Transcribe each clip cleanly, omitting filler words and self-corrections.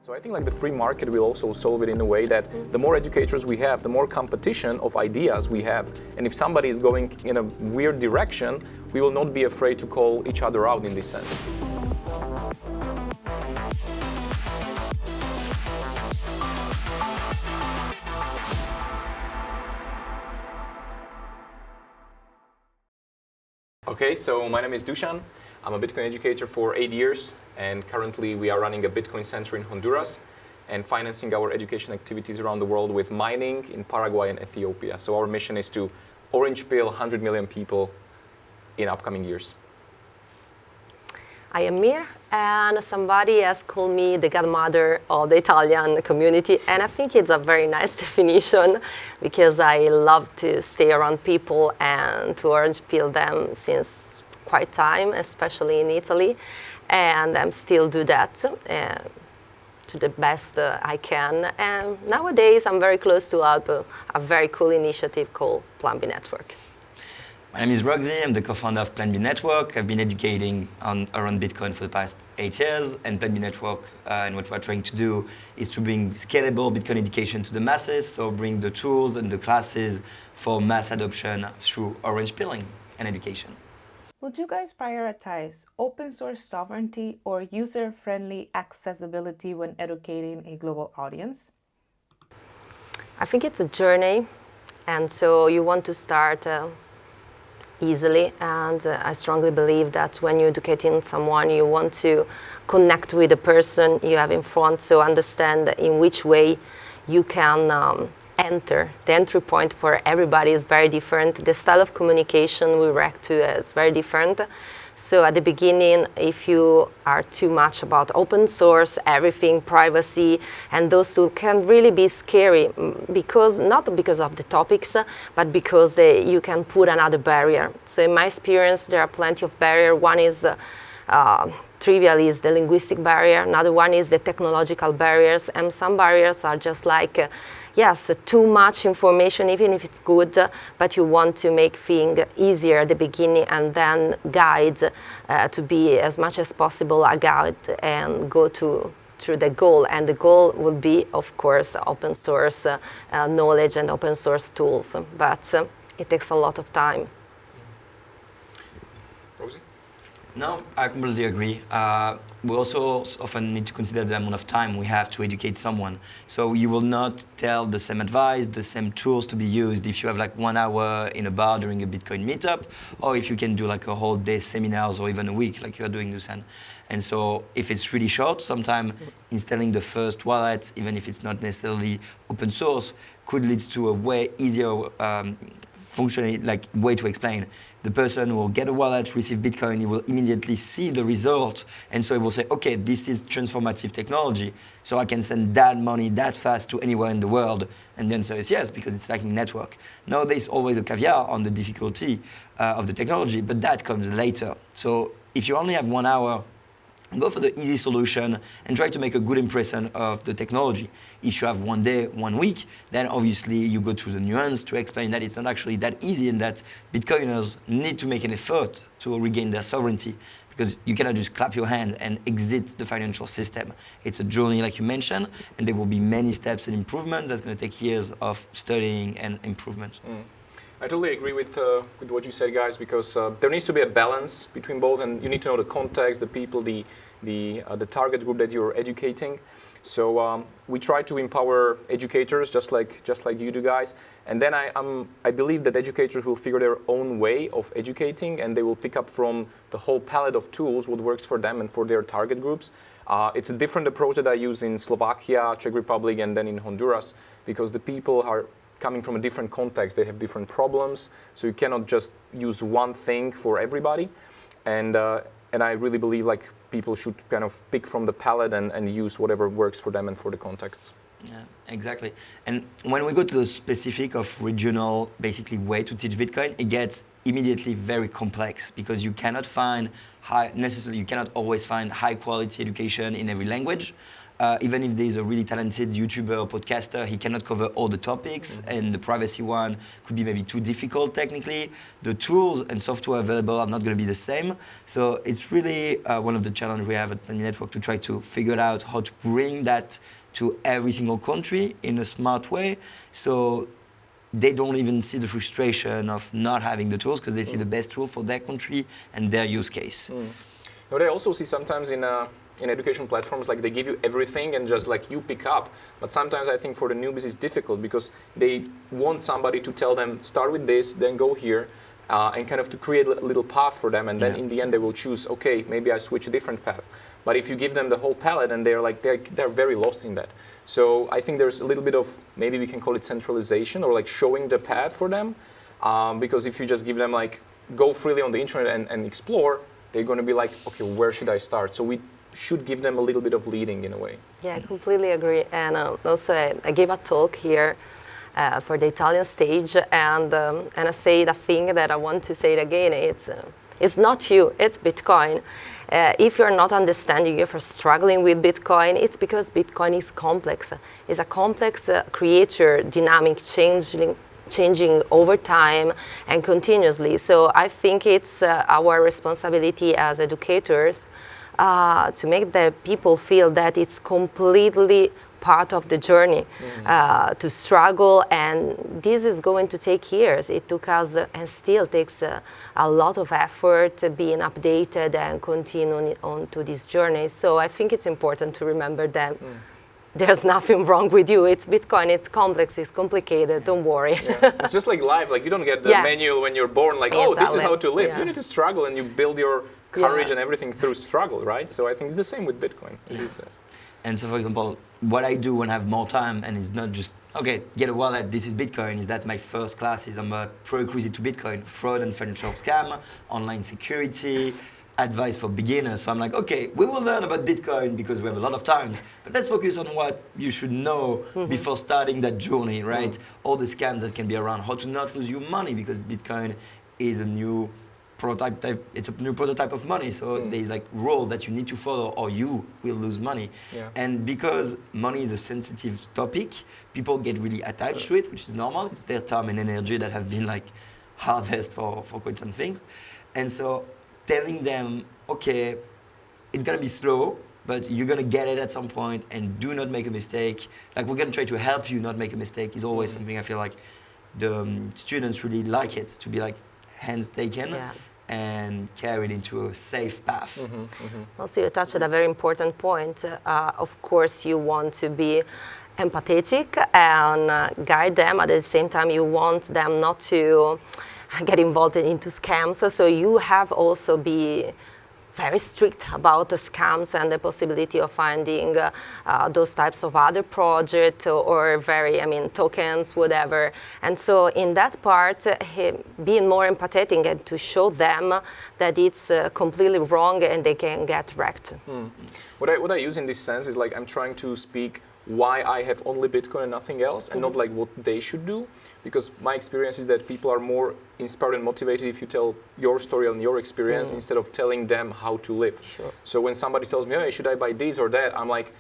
So I think like the free market will also solve it in a way that the more educators we have, the more competition of ideas we have. And if somebody is going in a weird direction, we will not be afraid to call each other out in this sense. Okay, so my name is Dusan. I'm a Bitcoin educator for 8 years, and currently we are running a Bitcoin center in Honduras and financing our education activities around the world with mining in Paraguay and Ethiopia. So our mission is to orange pill 100 million people in upcoming years. I am Mir, and somebody has called me the godmother of the Italian community, and I think it's a very nice definition because I love to stay around people and to orange pill them since quite time, especially in Italy, and I'm still do that to the best I can. And nowadays I'm very close to help a very cool initiative called Plan B Network. My name is Roxy, I'm the co-founder of Plan B Network. I've been educating around Bitcoin for the past 8 years, and Plan B Network and what we're trying to do is to bring scalable Bitcoin education to the masses, so bring the tools and the classes for mass adoption through orange pilling and education. Would you guys prioritize open source sovereignty or user-friendly accessibility when educating a global audience? I think it's a journey, and so you want to start easily, and I strongly believe that when you're educating someone, you want to connect with the person you have in front, so understand in which way you can enter. The entry point for everybody is very different. The style of communication we react to is very different. So at the beginning, if you are too much about open source, everything, privacy, and those tools can really be scary, because not because of the topics, but because you can put another barrier. So in my experience, there are plenty of barriers. One is trivial, is the linguistic barrier. Another one is the technological barriers, and some barriers are just like yes, too much information, even if it's good, but you want to make things easier at the beginning and then guide to be as much as possible a guide and go through the goal. And the goal will be, of course, open source knowledge and open source tools, but it takes a lot of time. Rosie? No, I completely agree. We also often need to consider the amount of time we have to educate someone. So you will not tell the same advice, the same tools to be used if you have like 1 hour in a bar during a Bitcoin meetup, or if you can do like a whole day seminars or even a week like you are doing, Dusan. And so if it's really short, sometimes installing the first wallet, even if it's not necessarily open source, could lead to a way easier functioning, like way to explain. The person will get a wallet, receive Bitcoin, he will immediately see the result, and so he will say, okay, this is transformative technology, so I can send that money that fast to anywhere in the world. And the answer is yes, because it's like a network. Now there's always a caveat on the difficulty of the technology, but that comes later. So if you only have 1 hour, go for the easy solution and try to make a good impression of the technology. If you have 1 day, 1 week, then obviously you go through the nuance to explain that it's not actually that easy and that Bitcoiners need to make an effort to regain their sovereignty, because you cannot just clap your hand and exit the financial system. It's a journey, like you mentioned, and there will be many steps and improvements. That's going to take years of studying and improvement. I totally agree with what you said, guys, because there needs to be a balance between both, and you need to know the context, the people, the target group that you're educating. So we try to empower educators, just like you do, guys. And then I believe that educators will figure their own way of educating, and they will pick up from the whole palette of tools what works for them and for their target groups. It's a different approach that I use in Slovakia, Czech Republic, and then in Honduras, because the people are coming from a different context. They have different problems, so you cannot just use one thing for everybody. And I really believe like people should kind of pick from the palette and use whatever works for them and for the contexts. Yeah, exactly. And when we go to the specific of regional, basically, way to teach Bitcoin, it gets immediately very complex, because you cannot always find high quality education in every language. Even if there's a really talented YouTuber or podcaster, he cannot cover all the topics, and the privacy one could be maybe too difficult technically. The tools and software available are not going to be the same. So it's really one of the challenges we have at Money Network to try to figure out how to bring that to every single country in a smart way. So they don't even see the frustration of not having the tools because they see the best tool for their country and their use case. What I also see sometimes in education platforms, like they give you everything and just like you pick up. But sometimes I think for the newbies it's difficult because they want somebody to tell them, start with this, then go here, and kind of to create a little path for them. And then in the end they will choose, okay, maybe I switch a different path. But if you give them the whole palette and they're very lost in that. So I think there's a little bit of, maybe we can call it centralization or like showing the path for them. Because if you just give them like, go freely on the internet and explore, they're going to be like, okay, where should I start? So we should give them a little bit of leading in a way. Yeah, I completely agree. And also I gave a talk here for the Italian stage, and I say the thing that I want to say it again. It's not you, it's Bitcoin. If you're not understanding, if you're struggling with Bitcoin, it's because Bitcoin is complex. It's a complex creature, dynamic, changing over time and continuously. So I think it's our responsibility as educators to make the people feel that it's completely part of the journey to struggle, and this is going to take years. It took us and still takes a lot of effort being updated and continuing on to this journey. So I think it's important to remember that there's nothing wrong with you. It's Bitcoin, it's complex, it's complicated, don't worry. It's just like life, like you don't get the manual when you're born, like, oh, this is how to live. You need to struggle and you build your courage and everything through struggle, right? So I think it's the same with Bitcoin, as you said. And so, for example, what I do when I have more time, and it's not just, okay, get a wallet, this is Bitcoin, is that my first class is about prerequisite to Bitcoin, fraud and financial scam, online security, advice for beginners. So I'm like, okay, we will learn about Bitcoin because we have a lot of times, but let's focus on what you should know before starting that journey, right? All the scams that can be around, how to not lose your money, because Bitcoin is a new it's a new prototype of money, so there's like rules that you need to follow or you will lose money. And because money is a sensitive topic, people get really attached to it, which is normal. It's their time and energy that have been like harvested for quite some things. And so telling them, okay, it's gonna be slow, but you're gonna get it at some point, and do not make a mistake. Like, we're gonna try to help you not make a mistake is always something I feel like the students really like it, to be like hands taken and carried into a safe path. Also, you touched on a very important point. Of course, you want to be empathetic and guide them. At the same time, you want them not to get involved into scams. So you have also be very strict about the scams and the possibility of finding those types of other projects or tokens, whatever. And so in that part, being more empathetic and to show them that it's completely wrong and they can get wrecked. What I use in this sense is like I'm trying to speak why I have only Bitcoin and nothing else, and not like what they should do, because my experience is that people are more inspired and motivated if you tell your story and your experience instead of telling them how to live. So when somebody tells me, hey, should I buy this or that, I'm like,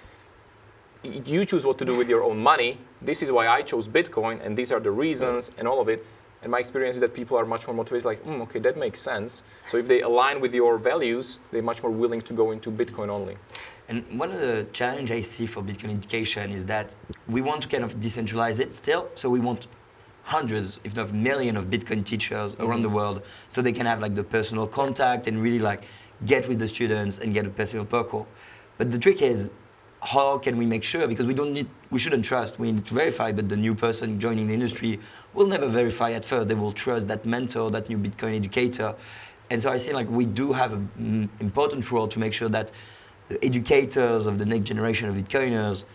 you choose what to do with your own money. This is why I chose Bitcoin, and these are the reasons and all of it. And my experience is that people are much more motivated, like, okay, that makes sense. So if they align with your values, they're much more willing to go into Bitcoin only. And one of the challenges I see for Bitcoin education is that we want to kind of decentralize it still. So we want hundreds, if not millions, of Bitcoin teachers around the world, so they can have like the personal contact and really like get with the students and get a personal parcours. But the trick is, how can we make sure, because we shouldn't trust, we need to verify, but the new person joining the industry will never verify at first. They will trust that mentor, that new Bitcoin educator. And so I see like we do have an important role to make sure that the educators of the next generation of Bitcoiners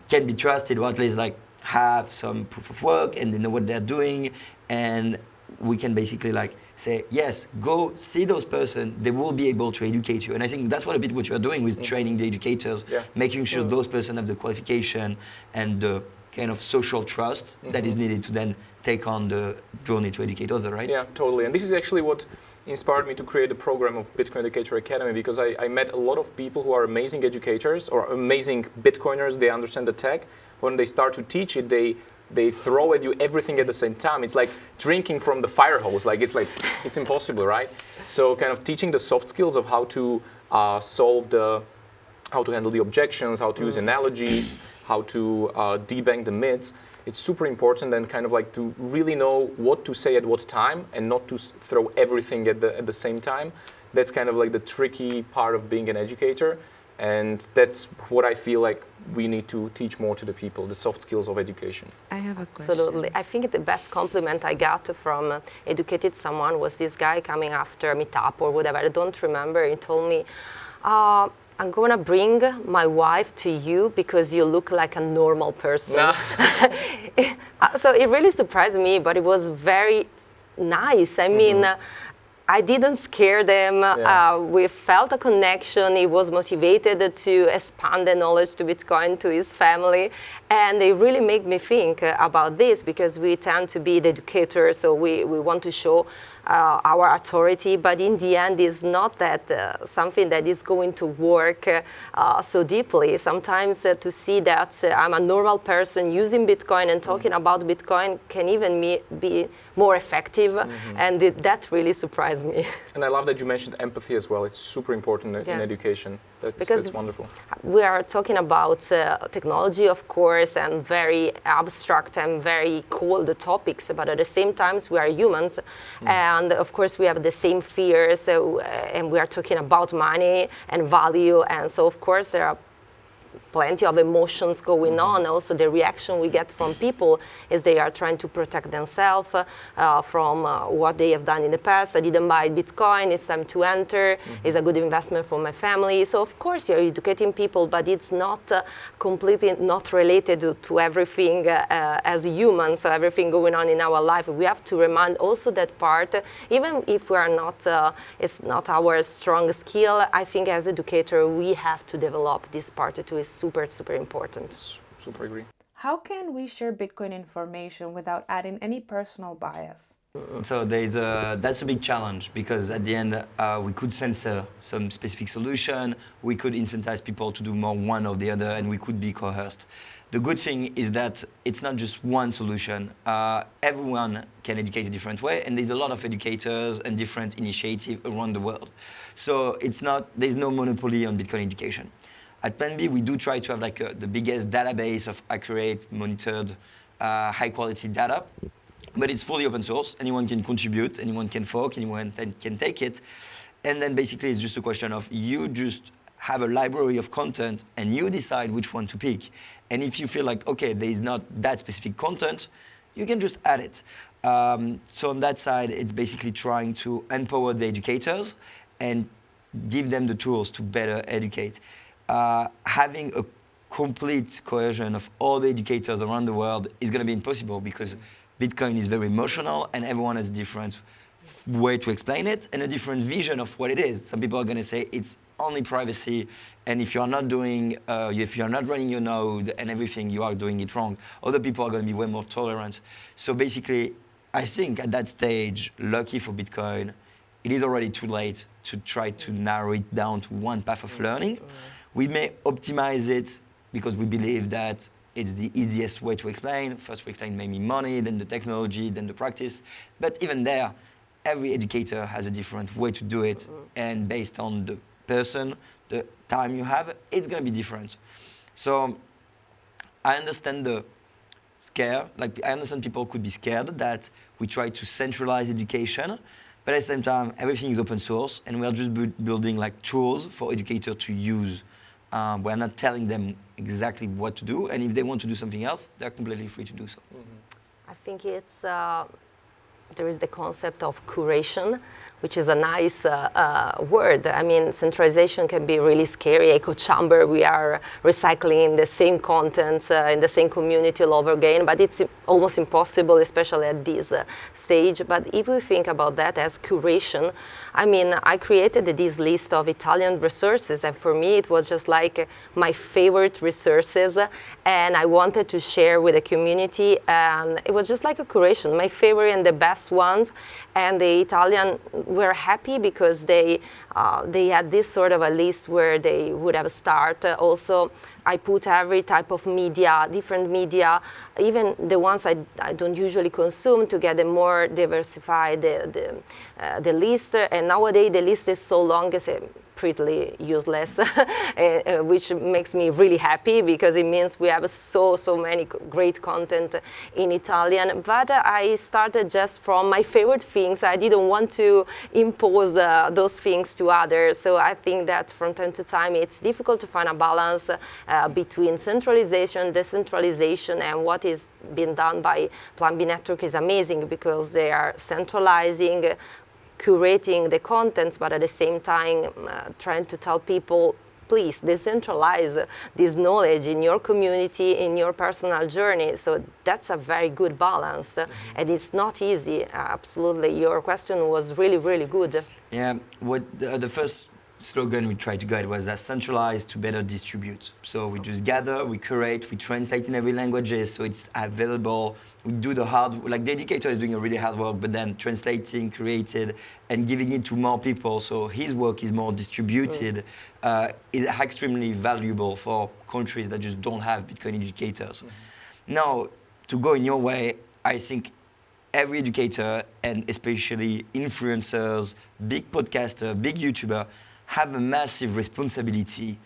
can be trusted, or at least like have some proof of work and they know what they're doing, and we can basically like say, yes, go see those persons, they will be able to educate you. And I think that's what you're doing with training the educators, making sure those persons have the qualification and the kind of social trust that is needed to then take on the journey to educate others, right? Yeah, totally. And this is actually what inspired me to create a program of Bitcoin Educator Academy, because I met a lot of people who are amazing educators or amazing Bitcoiners. They understand the tech. When they start to teach it, they throw at you everything at the same time. It's like drinking from the fire hose. It's impossible, right? So kind of teaching the soft skills of how to how to handle the objections, how to use analogies, how to debunk the myths. It's super important, and kind of like to really know what to say at what time and not to throw everything at the same time. That's kind of like the tricky part of being an educator, and that's what I feel like we need to teach more to the people, the soft skills of education. I have a question. Absolutely. I think the best compliment I got from educated someone was this guy coming after a meetup or whatever. I don't remember. He told me, I'm going to bring my wife to you because you look like a normal person. Nah. So it really surprised me, but it was very nice. I mean, I didn't scare them. Yeah. We felt a connection. He was motivated to expand the knowledge to Bitcoin to his family. And it really made me think about this, because we tend to be the educators, so we want to show our authority, but in the end it's not that something that is going to work so deeply. Sometimes to see that I'm a normal person using Bitcoin and talking about Bitcoin can even be more effective, and that really surprised me. And I love that you mentioned empathy as well. It's super important in education. That's wonderful. We are talking about technology, of course, and very abstract and very cold topics, but at the same time, we are humans, and of course, we have the same fears, and we are talking about money and value, and so of course, there are plenty of emotions going on. Also, the reaction we get from people is they are trying to protect themselves from what they have done in the past. I didn't buy Bitcoin, it's time to enter, it's a good investment for my family. So of course you're educating people, but it's not completely not related to everything as humans, so everything going on in our life. We have to remind also that part, even if we are not, it's not our strong skill, I think as educator we have to develop this part too. Is super, super important. Super agree. How can we share Bitcoin information without adding any personal bias? So that's a big challenge, because at the end we could censor some specific solution, we could incentivize people to do more one or the other, and we could be coerced. The good thing is that it's not just one solution. Everyone can educate a different way, and there's a lot of educators and different initiatives around the world. So there's no monopoly on Bitcoin education. At Plan B, we do try to have the biggest database of accurate, monitored, high-quality data, but it's fully open source. Anyone can contribute, anyone can fork, anyone can take it. And then basically it's just a question of you just have a library of content and you decide which one to pick. And if you feel like, okay, there is not that specific content, you can just add it. So on that side, it's basically trying to empower the educators and give them the tools to better educate. Having a complete cohesion of all the educators around the world is going to be impossible, because Bitcoin is very emotional and everyone has a different way to explain it and a different vision of what it is. Some people are going to say it's only privacy, and if you're not running your node and everything, you are doing it wrong. Other people are going to be way more tolerant. So basically, I think at that stage, lucky for Bitcoin, it is already too late to try to narrow it down to one path of learning. We may optimize it because we believe that it's the easiest way to explain. First we explain maybe money, then the technology, then the practice. But even there, every educator has a different way to do it. And based on the person, the time you have, it's going to be different. So I understand the scare. I understand people could be scared that we try to centralize education. But at the same time, everything is open source, and we are just building tools for educators to use. We're not telling them exactly what to do, and if they want to do something else, they're completely free to do so. I think it's there is the concept of curation, which is a nice word. I mean, centralization can be really scary. Echo chamber, we are recycling the same content in the same community all over again, but it's almost impossible, especially at this stage. But if we think about that as curation, I mean, I created this list of Italian resources, and for me it was just like my favorite resources, and I wanted to share with the community, and it was just like a curation, my favorite and the best ones, and the Italian were happy because they had this sort of a list where they would have a start. Also, I put every type of media, different media, even the ones I don't usually consume, to get a more diversified the list. And nowadays the list is so long, it's pretty useless, which makes me really happy because it means we have so many great content in Italian. But I started just from my favorite things. I didn't want to impose those things to others. So I think that from time to time it's difficult to find a balance between centralization, decentralization, and what is being done by Plan B Network is amazing because they are centralizing, curating the contents, but at the same time trying to tell people, please decentralize this knowledge in your community, in your personal journey. So that's a very good balance, and it's not easy. Absolutely, your question was really, really good. Yeah, what the first slogan we tried to guide was that centralize to better distribute. So we just gather, we curate, we translate in every language, so it's available. We do the hard, like the educator is doing a really hard work, but then translating, created, and giving it to more people, so his work is more distributed, is extremely valuable for countries that just don't have Bitcoin educators. Now, to go in your way, I think every educator, and especially influencers, big podcaster, big YouTuber, have a massive responsibility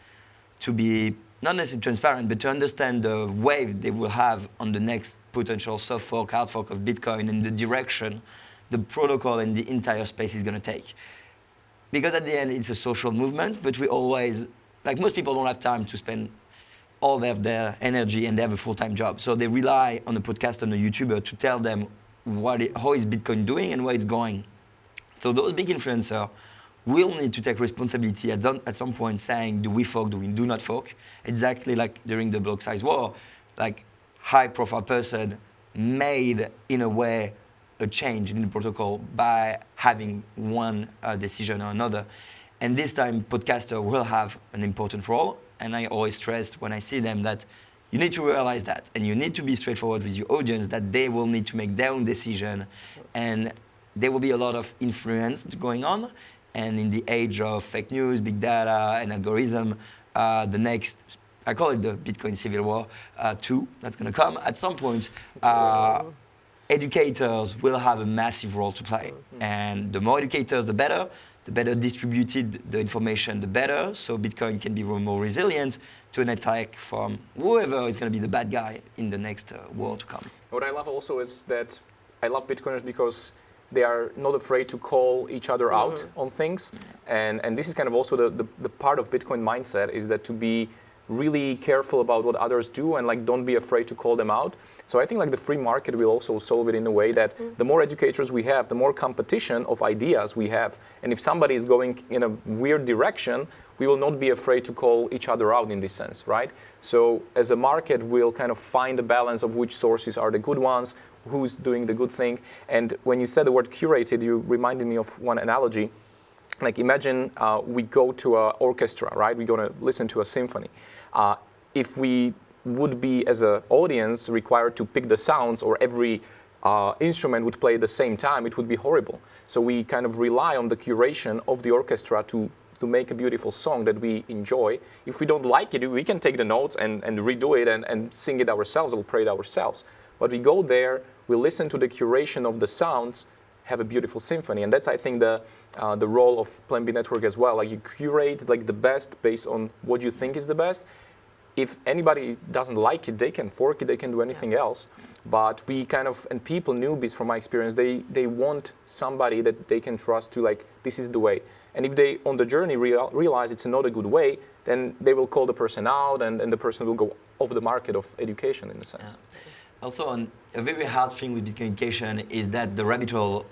to be not necessarily transparent, but to understand the wave they will have on the next potential soft fork, hard fork of Bitcoin, and the direction the protocol and the entire space is going to take. Because at the end, it's a social movement, but we always, like most people don't have time to spend all of their energy and they have a full-time job. So they rely on a podcast and a YouTuber to tell them how is Bitcoin doing and where it's going. So those big influencers will need to take responsibility at some point saying, do we fork, do we do not fork? Exactly like during the block size war, like high profile person made in a way a change in the protocol by having one decision or another. And this time podcaster will have an important role. And I always stress when I see them that you need to realize that, and you need to be straightforward with your audience that they will need to make their own decision, and there will be a lot of influence going on. And in the age of fake news, big data, and algorithm, the next, I call it the Bitcoin Civil War 2, that's going to come at some point. Educators will have a massive role to play. And the more educators, the better distributed the information, the better. So Bitcoin can be more resilient to an attack from whoever is going to be the bad guy in the next war to come. What I love also is that I love Bitcoiners because they are not afraid to call each other out on things. And this is kind of also the part of Bitcoin mindset, is that to be really careful about what others do and like don't be afraid to call them out. So I think like the free market will also solve it in a way that the more educators we have, the more competition of ideas we have. And if somebody is going in a weird direction, we will not be afraid to call each other out in this sense, right? So as a market, we'll kind of find a balance of which sources are the good ones, who's doing the good thing. And when you said the word curated, you reminded me of one analogy. Like imagine we go to an orchestra, right? We're going to listen to a symphony. If we would be, as an audience, required to pick the sounds, or every instrument would play at the same time, it would be horrible. So we kind of rely on the curation of the orchestra to make a beautiful song that we enjoy. If we don't like it, we can take the notes and redo it and sing it ourselves or play it ourselves. But we go there, we listen to the curation of the sounds, have a beautiful symphony. And that's, I think, the role of Plan B Network as well. Like you curate like the best based on what you think is the best. If anybody doesn't like it, they can fork it, they can do anything else. But we kind of, and people, newbies from my experience, they want somebody that they can trust to like, this is the way. And if they, on the journey, realize it's not a good way, then they will call the person out, and the person will go off the market of education in a sense. Yeah. Also, a very hard thing with Bitcoin education is that the rabbit hole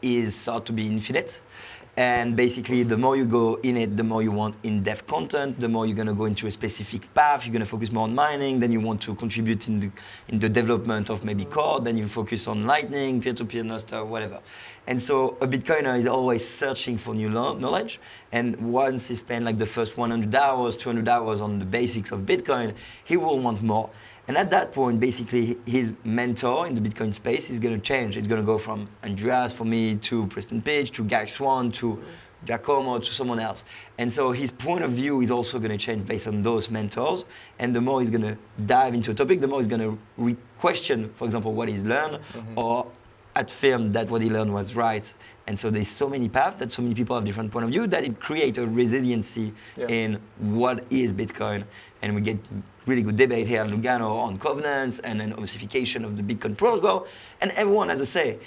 is thought to be infinite. And basically, the more you go in it, the more you want in-depth content, the more you're going to go into a specific path, you're going to focus more on mining, then you want to contribute in the development of maybe code, then you focus on Lightning, peer-to-peer, Nostr, whatever. And so a Bitcoiner is always searching for new knowledge. And once he spends like the first 100 hours, 200 hours on the basics of Bitcoin, he will want more. And at that point, basically, his mentor in the Bitcoin space is going to change. It's going to go from Andreas, for me, to Preston Page, to Guy Swan, to Giacomo, to someone else. And so his point of view is also going to change based on those mentors. And the more he's going to dive into a topic, the more he's going to question, for example, what he's learned, or affirm that what he learned was right. And so there's so many paths that so many people have different point of view that it creates a resiliency in what is Bitcoin. And we get really good debate here at Lugano on covenants and an ossification of the Bitcoin protocol. And everyone has a say.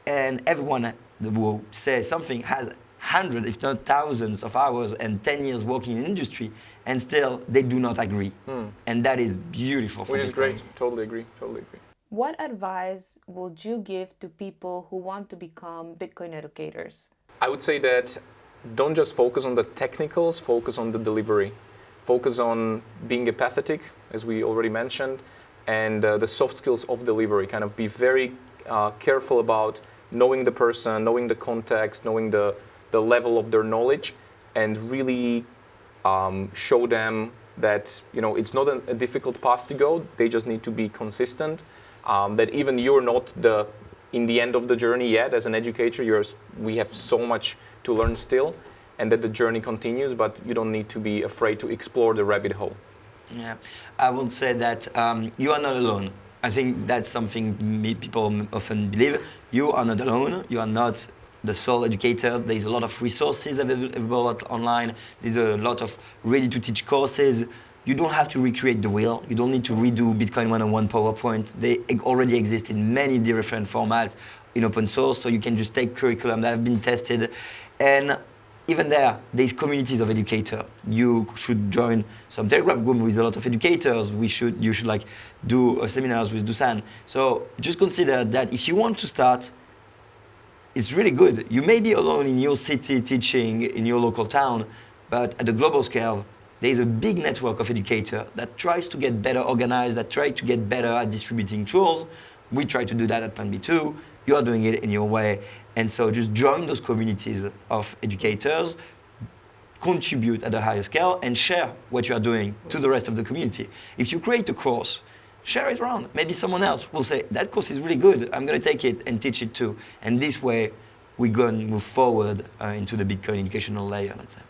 And everyone who says something has hundreds, if not thousands of hours and 10 years working in industry, and still they do not agree. And that is beautiful for Which is Bitcoin. great. Totally agree. What advice would you give to people who want to become Bitcoin educators? I would say that don't just focus on the technicals, focus on the delivery. Focus on being empathetic, as we already mentioned, and the soft skills of delivery. Kind of be very careful about knowing the person, knowing the context, knowing the level of their knowledge, and really show them that it's not a difficult path to go. They just need to be consistent. That even you're not in the end of the journey yet as an educator. We have so much to learn still, and that the journey continues. But you don't need to be afraid to explore the rabbit hole. Yeah, I would say that you are not alone. I think that's something people often believe. You are not alone. You are not the sole educator. There's a lot of resources available online. There's a lot of ready-to-teach courses. You don't have to recreate the wheel. You don't need to redo Bitcoin 101 PowerPoint. They already exist in many different formats in open source, so you can just take curriculum that have been tested. And even there's communities of educators. You should join some Telegram group with a lot of educators. You should like do seminars with Dusan. So just consider that if you want to start, it's really good. You may be alone in your city teaching in your local town, but at the global scale, there's a big network of educators that tries to get better organized, that try to get better at distributing tools. We try to do that at Plan B2. You are doing it in your way. And so just join those communities of educators, contribute at a higher scale, and share what you are doing to the rest of the community. If you create a course, share it around. Maybe someone else will say, that course is really good. I'm going to take it and teach it too. And this way, we're going to move forward into the Bitcoin educational layer, let's say.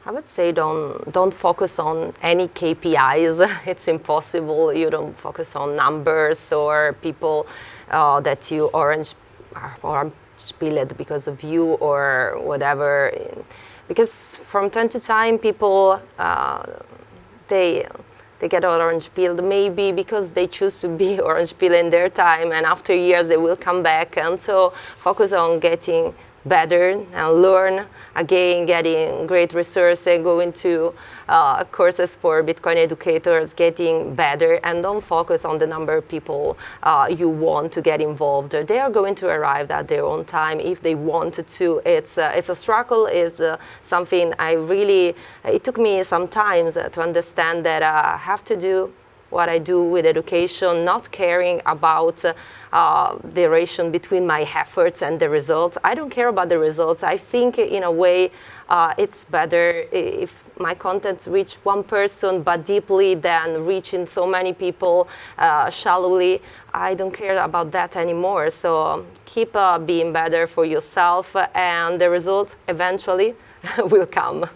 I would say don't focus on any KPIs. It's impossible. You don't focus on numbers or people that you orange pilled because of you or whatever. Because from time to time, people they get orange pilled maybe because they choose to be orange pilled in their time, and after years they will come back. And so focus on getting better and learn again, getting great resources, going to courses for Bitcoin educators, getting better, and don't focus on the number of people you want to get involved. They are going to arrive at their own time if they wanted to. It's a struggle. It's something it took me some time to understand that I have to do what I do with education, not caring about the relation between my efforts and the results. I don't care about the results. I think in a way it's better if my content reach one person but deeply than reaching so many people shallowly. I don't care about that anymore. So keep being better for yourself, and the result eventually will come.